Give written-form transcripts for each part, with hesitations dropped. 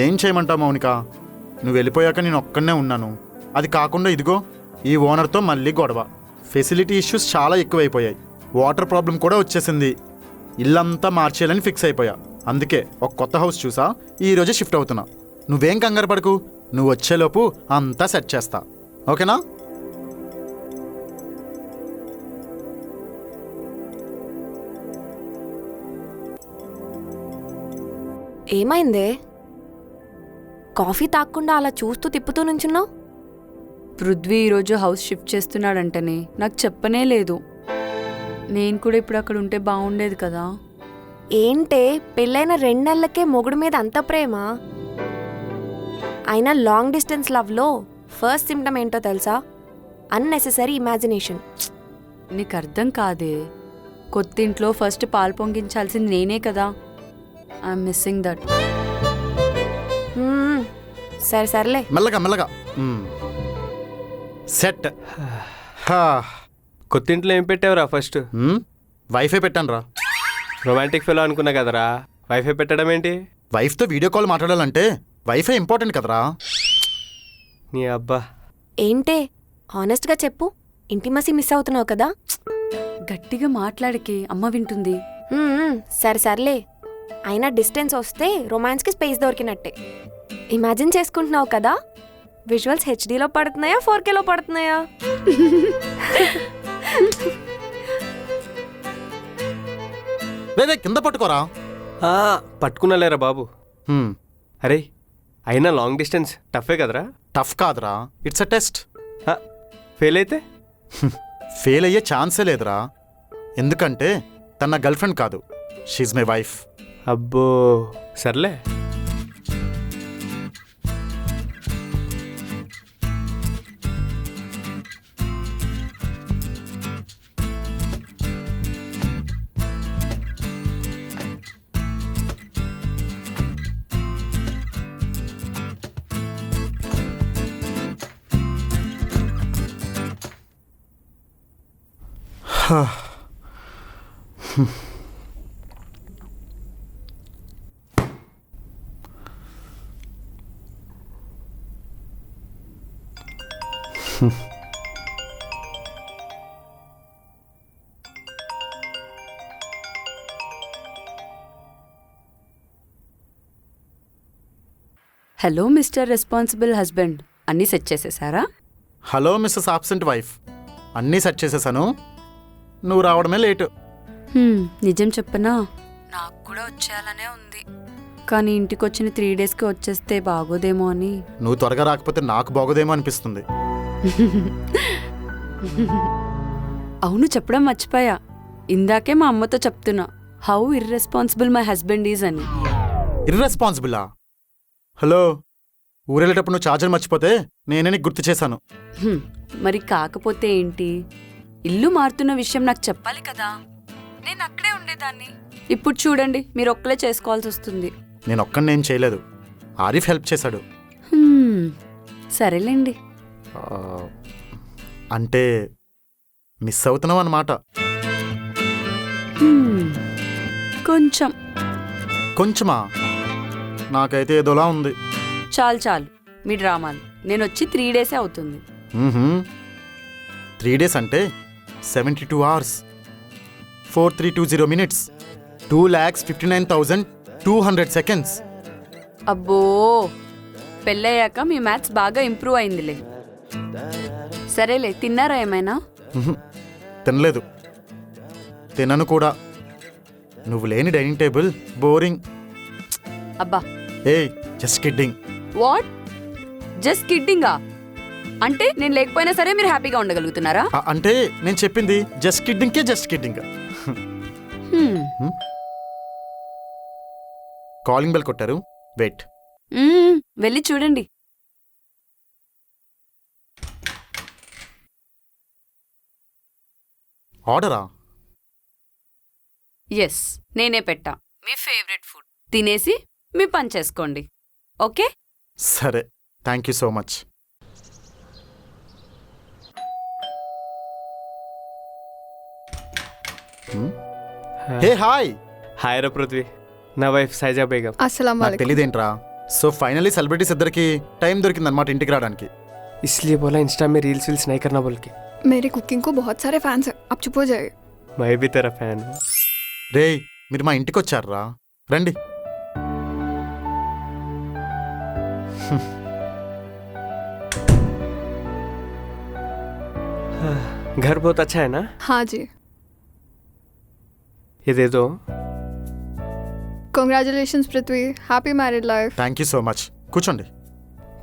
ఏం చేయమంటావు మౌనిక, నువ్వు వెళ్ళిపోయాక నేను ఒక్కనే ఉన్నాను. అది కాకుండా ఇదిగో ఈ ఓనర్తో మళ్ళీ గొడవ. ఫెసిలిటీ ఇష్యూస్ చాలా ఎక్కువైపోయాయి. వాటర్ ప్రాబ్లం కూడా వచ్చేసింది. ఇల్లంతా మార్చేయాలని ఫిక్స్ అయిపోయా. అందుకే ఒక కొత్త హౌస్ చూసా, ఈరోజే షిఫ్ట్ అవుతున్నా. నువ్వేం కంగారు పడకు, నువ్వు వచ్చేలోపు అంతా సెట్ చేస్తా. ఓకేనా? ఏమైందే? కాఫీ తాగకుండా అలా చూస్తూ తిప్పుతూ నుంచున్నావు? పృథ్వీ ఈరోజు హౌస్ షిఫ్ట్ చేస్తున్నాడంటనే నాకు చెప్పనే లేదు. నేను కూడా ఇప్పుడు అక్కడ ఉంటే బాగుండేది కదా. ఏంటే, పెళ్ళైన 2 నెలలకే మొగుడు మీద అంత ప్రేమ? అయినా లాంగ్ డిస్టెన్స్ లవ్లో ఫస్ట్ సిమ్టమ్ ఏంటో తెలుసా? Unnecessary imagination. నీకు అర్థం కాదే. కొత్త ఇంట్లో ఫస్ట్ పాలు పొంగించాల్సింది నేనే కదా. I'm missing that. సరే సర్లే, మెల్లగా మెల్లగా సెట్. కొత్త ఇంట్లో ఏం పెట్టావురా ఫస్ట్? వైఫై పెట్టాను రా. రొమాంటిక్ ఫెలో అనుకున్నా కదరా, వైఫై పెట్టడం ఏంటి? వైఫ్తో వీడియో కాల్ మాట్లాడాలంటే వైఫై ఇంపార్టెంట్ కదరా. నీ అబ్బా. ఏంటే హానెస్ట్గా చెప్పు, ఇంటిమసీ మిస్ అవుతున్నావు కదా? గట్టిగా మాట్లాడికి అమ్మ వింటుంది. సరే సర్లే, అయినా డిస్టెన్స్ వస్తే రొమాన్స్కి స్పేస్ దొరికినట్టే. ఇమాజిన్ చేసుకుంటున్నావు కదా? విజువల్స్ హెచ్డీలో పడుతున్నాయా 4Kలో పడుతున్నాయా? లేదే కింద పట్టుకోరా. పట్టుకున్నా లేరా బాబు. అరే అయినా లాంగ్ డిస్టెన్స్ టఫే కదరా. టఫ్ కాదురా, ఇట్స్ అ టెస్ట్. ఫెయిల్ అయితే? ఫెయిల్ అయ్యే ఛాన్సే లేదురా. ఎందుకంటే తన నా గర్ల్ ఫ్రెండ్ కాదు, షీఈ్ మై వైఫ్. అబ్బో సర్లే. హలో మిస్టర్ రెస్పాన్సిబుల్ హస్బెండ్, అన్నీ సెట్ చేసేసారా? హలో మిస్సెస్ ఆబ్సెంట్ వైఫ్, అన్నీ సెట్ చేసేసాను. నువ్వు రావడమే లేటు. నిజం చెప్పనా, నాకు కూడా వచ్చేయాలనే ఉంది. కానీ ఇంటికి వచ్చిన 3 డేస్కి వచ్చేస్తే బాగోదేమో అని. నువ్వు త్వరగా రాకపోతే నాకు బాగోదేమో అనిపిస్తుంది. అవును, చెప్పడం మర్చిపోయా. ఇందాకే మా అమ్మతో చెప్తున్నా how irresponsible my husband is అని. ఇర్రెస్పాన్సిబులా? హలో, ఊరెళ్ళేటప్పుడు నువ్వు ఛార్జర్ మర్చిపోతే నేనే నీకు గుర్తు చేశాను. మరి కాకపోతే ఏంటి? ఇల్లు మారుతున్న విషయం నాకు చెప్పాలి కదా. నేను అక్కడే ఉండేదాన్ని. ఇప్పుడు చూడండి, మీరు ఒక్కలే చేసుకోవాల్సి వస్తుంది. నేను ఒక్కడిని ఏం చేయలేదు, ఆరిఫ్ హెల్ప్ చేశాడు. సరేలేండి. అంటే మిస్ అవుతున్నావు అన్నమాట. కొంచెం. కొంచెమా? నాకైతే ఏదోలా ఉంది. చాలు చాలు మీ డ్రామాలు. నేను వచ్చి 3 డేసే అవుతుంది. 3 డేస్ అంటే 72 hours, 4320 minutes, 2,59,200 seconds. అబ్బో, పెళ్ళయ్యాక మీ మ్యాథ్స్ బాగా ఇంప్రూవ్ అయిందిలే. సరేలే, తిన్నారా ఏమైనా? తినలేదు, తినను కూడా. నువ్వు లేని డైనింగ్ టేబుల్ బోరింగ్. అబ్బా, ఏయ్ జస్ట్ కిడ్డింగ్. వాట్? జస్ట్ కిడ్డింగా? అంటే నేను లేకపోయినా సరే మీరు హ్యాపీగా ఉండగలుగుతున్నారా? అంటే నేను చెప్పింది జస్ట్ కిడ్డింగ్కే, జస్ట్ కిడ్డింగ్. కాలింగ్ బెల్ కొట్టారు, వెయిట్. వెళ్ళి చూడండి. ఆర్డరా? ఎస్, నేనే పెట్టా. మీ ఫేవరెట్ ఫుడ్ తినేసి మీ పని చేసుకోండి. ఓకే? సరే, thank you so much. Hey hi. Hi రా పృథ్వీ, నా వైఫ్ సైజా బేగం. अस्सलाम నాకు वालेकुम। తెలియదేంట్రా. సో ఫైనలీ సెలబ్రిటీస్ ఇద్దరికి టైం దొరికిందనమాట ఇంటికి రావడానికి. इसलिए बोला इंस्टा में रील्स वील्स नहीं करना बोल के. मेरी कुकिंग को बहुत सारे फैंस हैं, आप चुप हो जाइए। मैं भी तेरा फैन हूँ. రేయ్ మీరు మా ఇంటికి వచ్చారా? రండి. घर बहुत अच्छा है ना? हाँ जी, ये दे दो. Congratulations Prithvi, happy married life. Thank you so much. కూర్చోండి.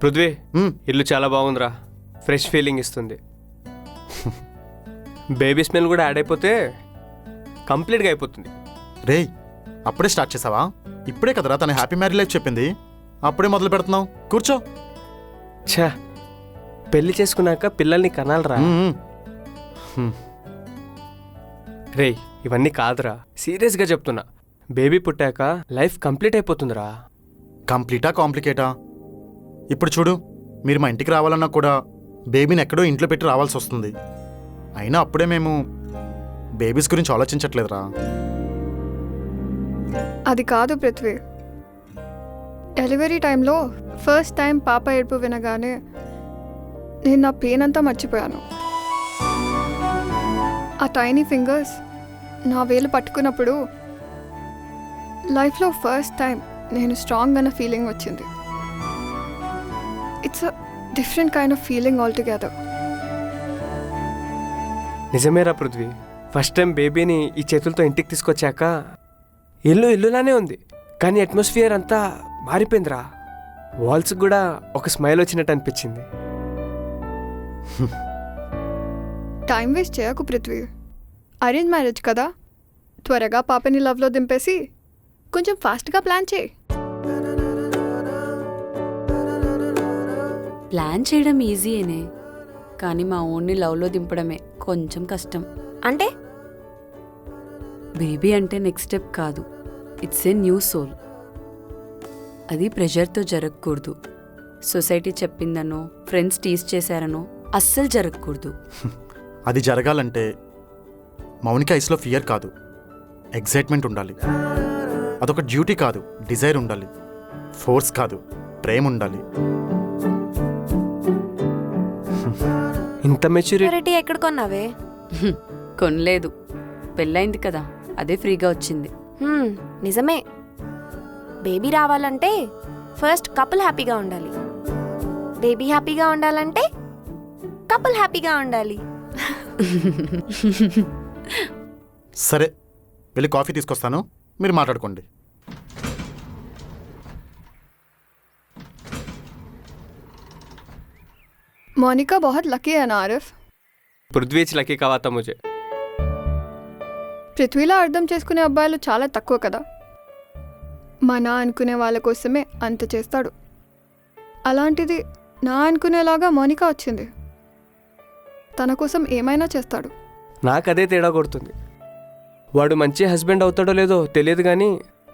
పృథ్వీ, మ్మ్. ఇల్లు చాలా బాగుందిరా. ఫ్రెష్ ఫీలింగ్ ఇస్తుంది. బేబీ స్మెల్ కూడా యాడ్ అయిపోతే కంప్లీట్గా అయిపోతుంది. రేయ్ అప్పుడే స్టార్ట్ చేసావా? ఇప్పుడే కదరా తన హ్యాపీ మ్యారీ లైఫ్ చెప్పింది. అప్పుడే మొదలు పెడుతున్నావు. కూర్చో. ఛా, పెళ్లి చేసుకున్నాక పిల్లల్ని కనాలరా. మ్మ్. రేయ్ ఇవన్నీ కాదురా, సీరియస్గా చెప్తున్నా. బేబీ పుట్టాక లైఫ్ కంప్లీట్ అయిపోతుందిరా. కంప్లీటా కాంప్లికేటా? ఇప్పుడు చూడు, మీరు మా ఇంటికి రావాలన్నా కూడా బేబీని ఎక్కడో ఇంట్లో పెట్టి రావాల్సి వస్తుంది. అయినా అప్పుడే మేము బేబీస్ గురించి ఆలోచించట్లేదురా. అది కాదు పృథ్వీ, డెలివరీ టైంలో ఫస్ట్ టైం పాప ఏడుపు వినగానే నేను నా పెయిన్ అంతా మర్చిపోయాను. ఆ టైనీ ఫింగర్స్ నా వేలు పట్టుకున్నప్పుడు లైఫ్లో ఫస్ట్ టైం నేను స్ట్రాంగ్ అన్న ఫీలింగ్ వచ్చింది. It's a different kind of feeling all together. నిజమేరా పృథ్వీ, ఫస్ట్ టైం బేబీని ఈ చేతులతో ఇంటికి తీసుకొచ్చాక ఇల్లు ఇల్లులానే ఉంది, కానీ అట్మాస్ఫియర్ అంతా మారిపోయిందిరా. వాల్స్ కూడా ఒక స్మైల్ వచ్చినట్టు అనిపించింది. టైం వేస్ట్ చేయకు పృథ్వీ, అరేంజ్ మ్యారేజ్ కదా, త్వరగా పాపని లవ్లో దింపేసి కొంచెం ఫాస్ట్గా ప్లాన్ చేయి. ప్లాన్ చేయడం ఈజీయేనే, కానీ మా ఓన్ని లవ్లో దింపడమే కొంచెం కష్టం. అంటే బేబీ అంటే నెక్స్ట్ స్టెప్ కాదు, ఇట్స్ ఏ న్యూ సోల్. అది ప్రెషర్తో జరగకూడదు. సొసైటీ చెప్పిందనో ఫ్రెండ్స్ టీజ్ చేశారనో అస్సలు జరగకూడదు. అది జరగాలంటే మౌనిక ఐస్లో ఫియర్ కాదు, ఎగ్జైట్మెంట్ ఉండాలి. అదొక డ్యూటీ కాదు, డిజైర్ ఉండాలి. ఫోర్స్ కాదు, ప్రేమ ఉండాలి. ఇంత మెచ్యూరిటీ ప్యూరిటీ ఎక్కడ కొన్నావే? కొనలేదు, పెళ్ళైంది కదా, అదే ఫ్రీగా వచ్చింది. నిజమే. బేబీ రావాలంటే ఫస్ట్ కపుల్ హ్యాపీగా ఉండాలి. బేబీ హ్యాపీగా ఉండాలంటే కపుల్ హ్యాపీగా ఉండాలి. సరే, వెళ్ళి కాఫీ తీసుకొస్తాను, మీరు మాట్లాడుకోండి. మోనికా बहुत లక్కీ है ना आरिफ. పృథ్వీ లక్కీ కావాతా ముజే. పృథ్వీలా అర్థం చేసుకునే అబ్బాయిలు చాలా తక్కువ కదా. మన అనుకునే వాళ్ళ కోసమే అంత చేస్తాడు. అలాంటిది నా అనుకునేలాగా మోనికా వచ్చింది. తన కోసం ఏమైనా చేస్తాడు. నాకు అదే తేడా కొడుతుంది. వాడు మంచి హస్బెండ్ అవుతాడో లేదో తెలియదు, కానీ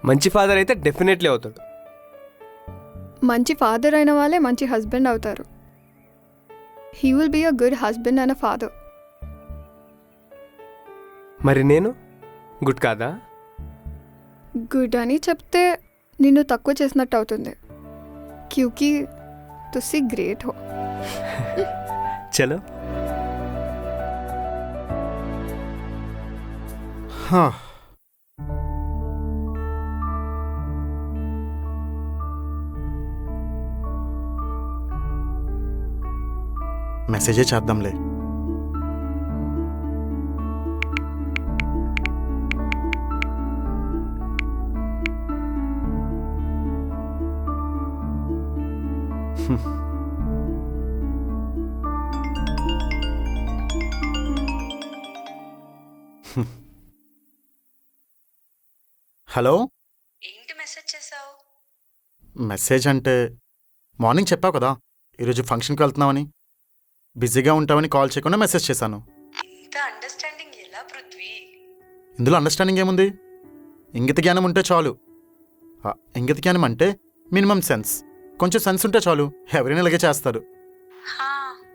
మంచి ఫాదర్ అయితే డెఫినెట్లీ అవుతాడు. మంచి ఫాదర్ అయిన వాళ్ళే మంచి హస్బెండ్ అవుతారు. He will be a good husband and a father. మరి నేను గుడ్ కాదా? గుడ్ అని చెప్తే నిన్ను తక్కువ చేసినట్టు అవుతుంది. క్యూకి తుసి గ్రేట్ హో. చలో. మెసేజే చేద్దాంలే. హలో. ఏంటి మెసేజ్ చేసావు? మెసేజ్ అంటే మార్నింగ్ చెప్పావు కదా ఈరోజు ఫంక్షన్కి వెళ్తున్నామని. బిజీగా ఉంటామని కాల్ చేయకుండా మెసేజ్ చేశాను. ఇంత అండర్స్టాండింగ్ ఎలా పృథ్వీ? ఇందులో అండర్స్టాండింగ్ ఏముంది? ఇంగిత జ్ఞానం ఉంటే చాలు. ఇంగిత జ్ఞానం అంటే మినిమం సెన్స్. కొంచెం సెన్స్ ఉంటే చాలు, ఎవరైనా ఇలాగే చేస్తారు.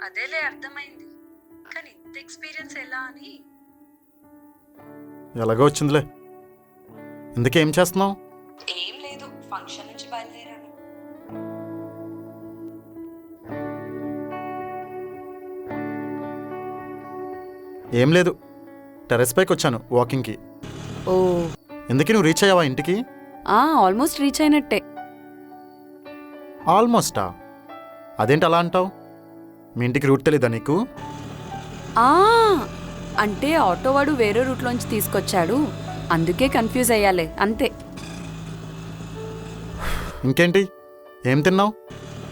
అదేలే అర్థమైంది, కానీ ఇంత ఎక్స్పీరియన్స్ ఎలా అని. ఎలాగో వచ్చిందిలే. ఇందుకే ఏం చేస్తున్నావు? ఫంక్షన్ నుంచి బయలుదేరాను. ఏం లేదు, టెర్రస్ పైకి వచ్చాను వాకింగ్కి. ఓ, ఎందుకు నువ్వు రీచ్ అయ్యావా ఇంటికి? ఆల్మోస్ట్ రీచ్ అయినట్టే. ఆల్మోస్టా? అదేంటి అలా అంటావు? మీ ఇంటికి రూట్ తెలీదా నీకు? ఆ, అంటే ఆటో వాడు వేరే రూట్లోంచి తీసుకొచ్చాడు, అందుకే కన్ఫ్యూజ్ అయ్యాలే, అంతే. ఇంకేంటి, ఏం తిన్నావు?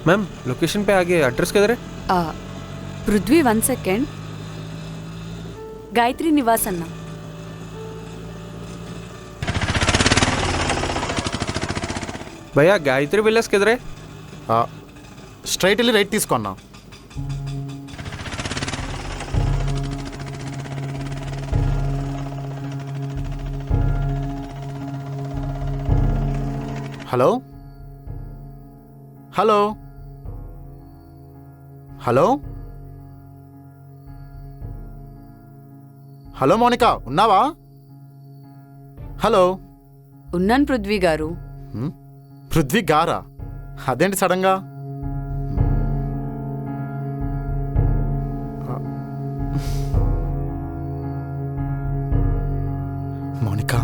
मैम लोकेशन पे आगे एड्रेस किधर है? ఆ, పృథ్వీ 1 సెకండ్. గాయత్రి నివాస్ అన్న. भैया गायत्री विलेज किधर है? స్ట్రైట్ వెళ్ళి రైట్ తీసుకున్నా. Hello hello hello hello Mounika, ఉన్నావా? హలో. ఉన్నాను పృథ్వీ గారు. పృథ్వీ గారా? అదేంటి సడన్గా? మౌనిక,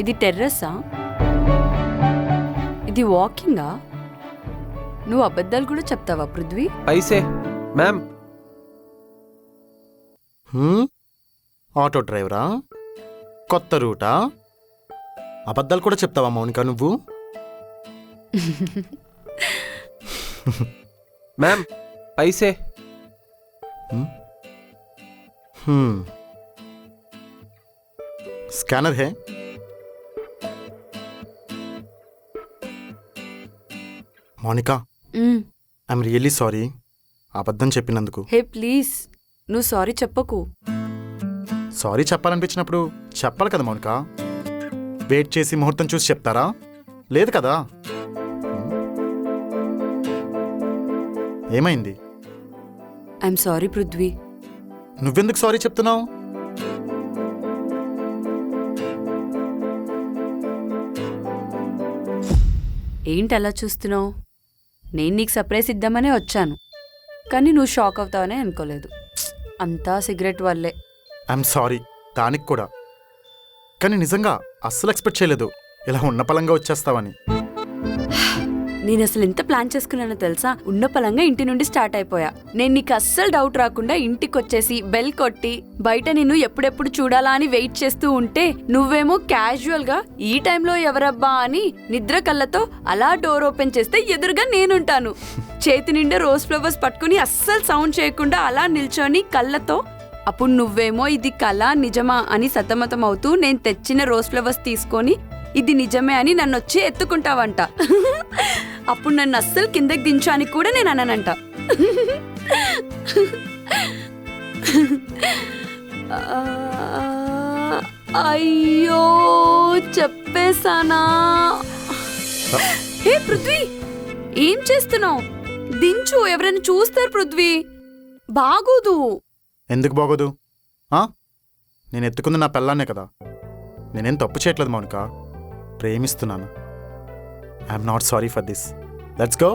ఇది టెర్రస్సా? ఇది వాకింగా? నువ్వు అబద్ధాలు కూడా చెప్తావా పృథ్వీ? पैसे मैम. ఆటో డ్రైవరా? కొత్త రూటా? అబద్ధాలు కూడా చెప్తావా మౌనిక నువ్వు? मैम पैसे. Scanner hey. Mounika, I'm really sorry అబద్ధం చెప్పినందుకు. హే ప్లీజ్, నువ్వు సారీ చెప్పకు. సారీ చెప్పాలనిపించినప్పుడు చెప్పాలి కదా మౌనిక. వెయిట్ చేసి ముహూర్తం చూసి చెప్తారా? లేదు కదా. ఏమైంది? I'm sorry Prithvi. నువ్వెందుకు సారీ చెప్తున్నావు? ఏంటి అలా చూస్తున్నావు? నేను నీకు సర్ప్రైజ్ ఇద్దామనే వచ్చాను, కానీ నువ్వు షాక్ అవుతావనే అనుకోలేదు. అంతా సిగరెట్ వల్లే. ఐఎమ్ సారీ దానికి కూడా. కానీ నిజంగా అస్సలు ఎక్స్పెక్ట్ చేయలేదు ఇలా ఉన్న పలంగా వచ్చేస్తావని. నేను అసలు ఎంత ప్లాన్ చేసుకున్నానో తెలుసా? ఉన్న పలంగా ఇంటి నుండి స్టార్ట్ అయిపోయా. నేను నీకు అస్సలు డౌట్ రాకుండా ఇంటికి వచ్చేసి బెల్ కొట్టి బయట నిన్ను ఎప్పుడెప్పుడు చూడాలా అని వెయిట్ చేస్తూ ఉంటే, నువ్వేమో క్యాజువల్ గా ఈ టైంలో ఎవరబ్బా అని నిద్ర కళ్ళతో అలా డోర్ ఓపెన్ చేస్తే ఎదురుగా నేనుంటాను. చేతి నిండా రోజ్ ఫ్లవర్స్ పట్టుకుని అస్సలు సౌండ్ చేయకుండా అలా నిల్చొని కళ్ళతో. అప్పుడు నువ్వేమో ఇది కళ నిజమా అని సతమతం అవుతూ నేను తెచ్చిన రోజ్ ఫ్లవర్స్ తీసుకొని ఇది నిజమే అని నన్ను వచ్చి ఎత్తుకుంటావంట. అప్పుడు నన్ను అస్సలు కిందకి దించాని కూడా నేను అన్నానంట. అయ్యో చెప్పేశానా? హే పృథ్వీ, ఏం చేస్తున్నావు? దించు, ఎవరైనా చూస్తారు పృథ్వీ. బాగోదు. ఎందుకు బాగోదు? నేను ఎత్తుకుంది నా పెళ్ళాన్నే కదా. నేనేం తప్పు చేయట్లేదు మౌనిక, ప్రేమిస్తున్నాను. I'm not sorry for this. Let's go.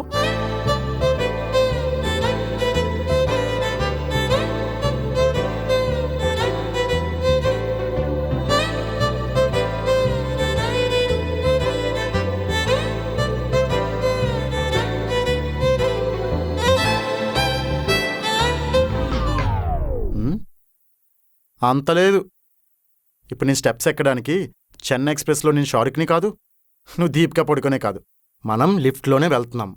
అంత లేదు. ఇప్పుడు నేను స్టెప్స్ ఎక్కడానికి చెన్నై ఎక్స్ప్రెస్లో నేను షారుఖ్ని కాదు, నువ్వు దీపికా పడుకునే కాదు, మనం లిఫ్ట్లోనే వెళ్తున్నాం.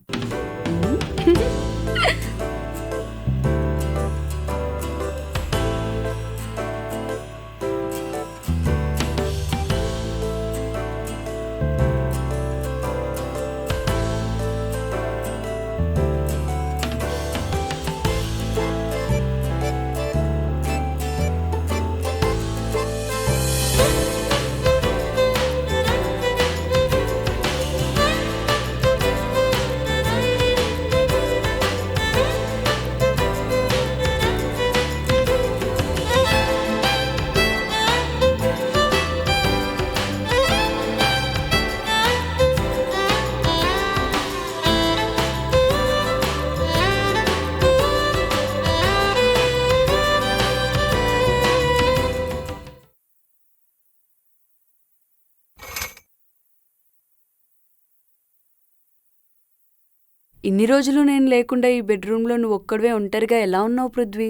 ఇన్ని రోజులు నేను లేకుండా ఈ బెడ్రూమ్లో నువ్వు ఒక్కడివే ఒంటరిగా ఎలా ఉన్నావు పృథ్వీ?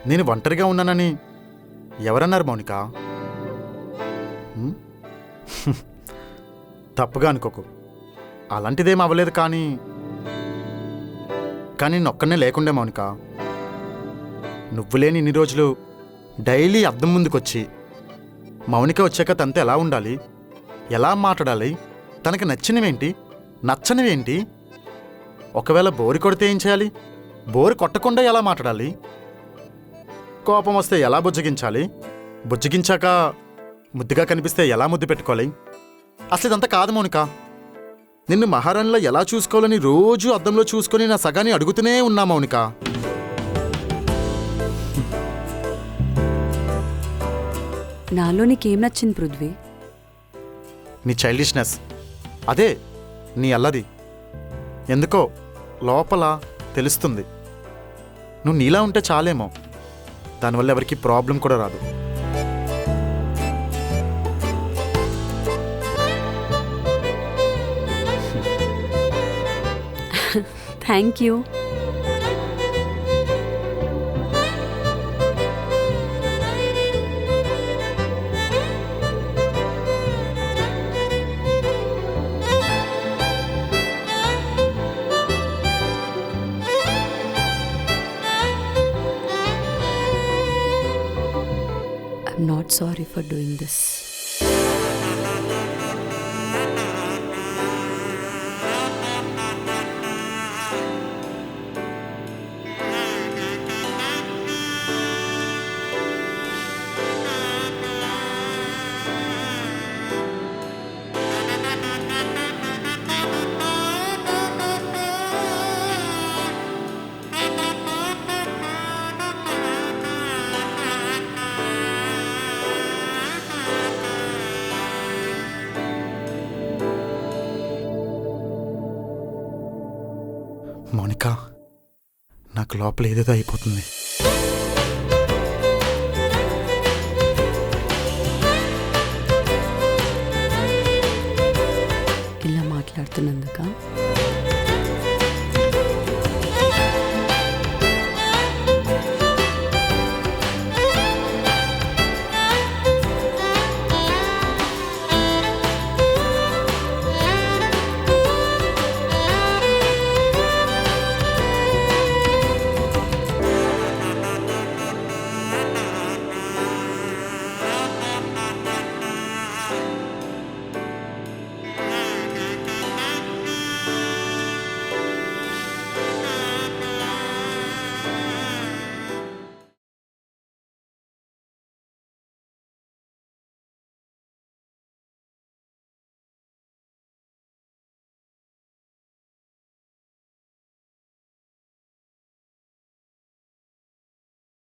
నేను ఒంటరిగా ఉన్నానని ఎవరన్నారు మౌనిక? హ్మ్? తప్పుగా అనుకోకు, అలాంటిదేం అవ్వలేదు. కానీ నొక్కనే లేకుండే మౌనిక. నువ్వు లేని ఇన్ని రోజులు డైలీ అద్దం ముందుకొచ్చి మౌనిక వచ్చాక తనతో ఎలా ఉండాలి, ఎలా మాట్లాడాలి, తనకి నచ్చినవేంటి నచ్చనివేంటి, ఒకవేళ బోరు కొడితే ఏం చేయాలి, బోరు కొట్టకుండా ఎలా మాట్లాడాలి, కోపం వస్తే ఎలా బుజ్జగించాలి, బుజ్జగించాక ముద్దుగా కనిపిస్తే ఎలా ముద్దు పెట్టుకోవాలి. అసలు ఇదంతా కాదు మౌనిక. నిన్ను మహారాణిలో ఎలా చూసుకోవాలని రోజు అద్దంలో చూసుకొని నా సగాన్ని అడుగుతూనే ఉన్నా మౌనిక. నాలో నీకేం నచ్చింది పృథ్వీ? నీ చైల్డిష్నెస్, అదే నీ అల్లది. ఎందుకో లోపల తెలుస్తుంది. నువ్వు నీలా ఉంటే చాలేమో, దానివల్ల ఎవరికి ప్రాబ్లం కూడా రాదు. Thank you. I'm not sorry for doing this. Mounika, నాకు లోపల ఏదేదో అయిపోతుంది.